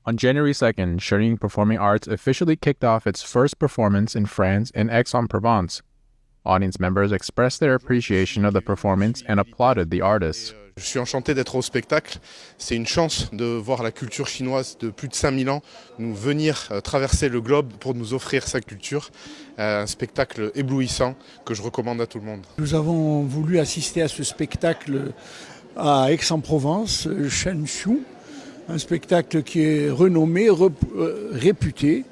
On January 2nd, Chering Performing Arts officially kicked off its first performance in France in Aix-en-Provence. Audience members expressed their appreciation of the performance and applauded the artists. Je suis enchanté d'être au spectacle. C'est une chance de voir la culture chinoise de plus de 5000 ans nous venir traverser le globe pour nous offrir sa culture. Un spectacle éblouissant que je recommande à tout le monde. Nous avons voulu assister à ce spectacle à Aix-en-Provence, Shenxiu, un spectacle qui est renommé, réputé.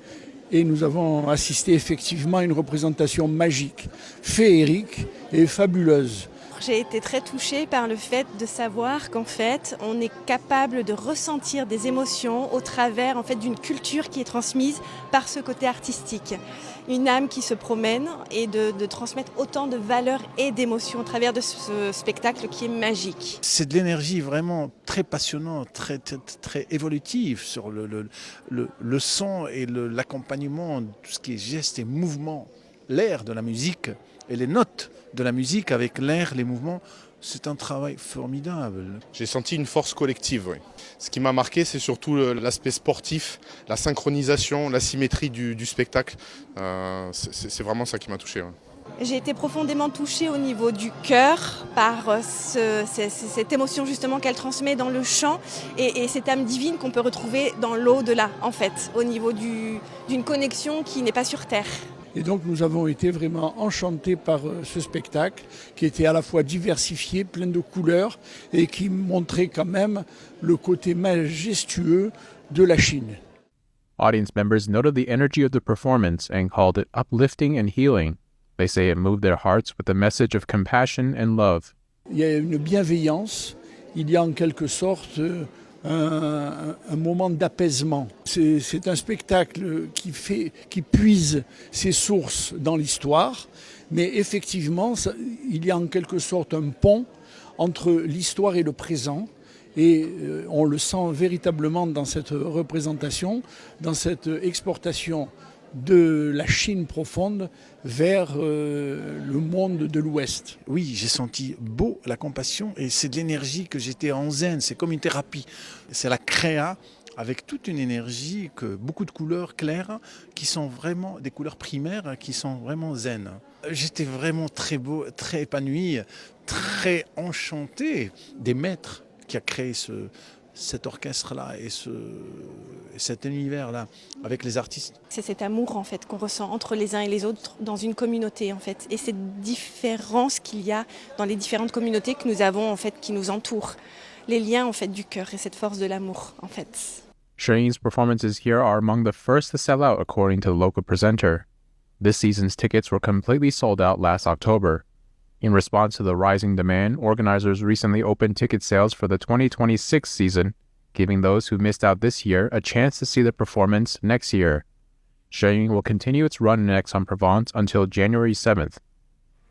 Et nous avons assisté effectivement à une représentation magique, féerique et fabuleuse. J'ai été très touchée par le fait de savoir qu'en fait, on est capable de ressentir des émotions au travers en fait, d'une culture qui est transmise par ce côté artistique. Une âme qui se promène et de transmettre autant de valeurs et d'émotions au travers de ce spectacle qui est magique. C'est de l'énergie vraiment très passionnante, très évolutive sur le son et l'accompagnement, tout ce qui est gestes et mouvements, l'air de la musique et les notes de la musique avec l'air, les mouvements. C'est un travail formidable. J'ai senti une force collective. Oui. Ce qui m'a marqué, c'est surtout l'aspect sportif, la synchronisation, la symétrie du spectacle. C'est vraiment ça qui m'a touché. Oui. J'ai été profondément touchée au niveau du cœur par cette émotion justement qu'elle transmet dans le chant et cette âme divine qu'on peut retrouver dans l'au-delà en fait, au niveau d'une connexion qui n'est pas sur terre. Et donc nous avons été vraiment enchantés par ce spectacle qui était à la fois diversifié, plein de couleurs et qui montrait quand même le côté majestueux de la Chine. Audience members noted the energy of the performance and called it uplifting and healing. They say it moved their hearts with a message of compassion and love. Il y a une bienveillance, il y a en quelque sorte un moment d'apaisement. C'est un spectacle qui puise ses sources dans l'histoire, mais effectivement, il y a en quelque sorte un pont entre l'histoire et le présent. Et on le sent véritablement dans cette représentation, dans cette exportation de la Chine profonde vers le monde de l'Ouest. Oui, j'ai senti beau la compassion et c'est de l'énergie que j'étais en zen, c'est comme une thérapie. C'est la créa avec toute une énergie, beaucoup de couleurs claires qui sont vraiment des couleurs primaires qui sont vraiment zen. J'étais vraiment très beau, très épanoui, très enchanté des maîtres qui a créé cet orchestre-là et cet univers-là avec les artistes. C'est cet amour en fait qu'on ressent entre les uns et les autres dans une communauté en fait, et cette différence qu'il y a dans les différentes communautés que nous avons en fait, qui nous entourent, les liens en fait du cœur et cette force de l'amour en fait. Chering's performances here are among the first to sell out, according to the local presenter. This season's tickets were completely sold out last October. In response to the rising demand, organizers recently opened ticket sales for the 2026 season, giving those who missed out this year a chance to see the performance next year. Chering will continue its run in Aix-en-Provence until January 7th.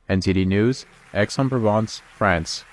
NTD News, Aix-en-Provence, France.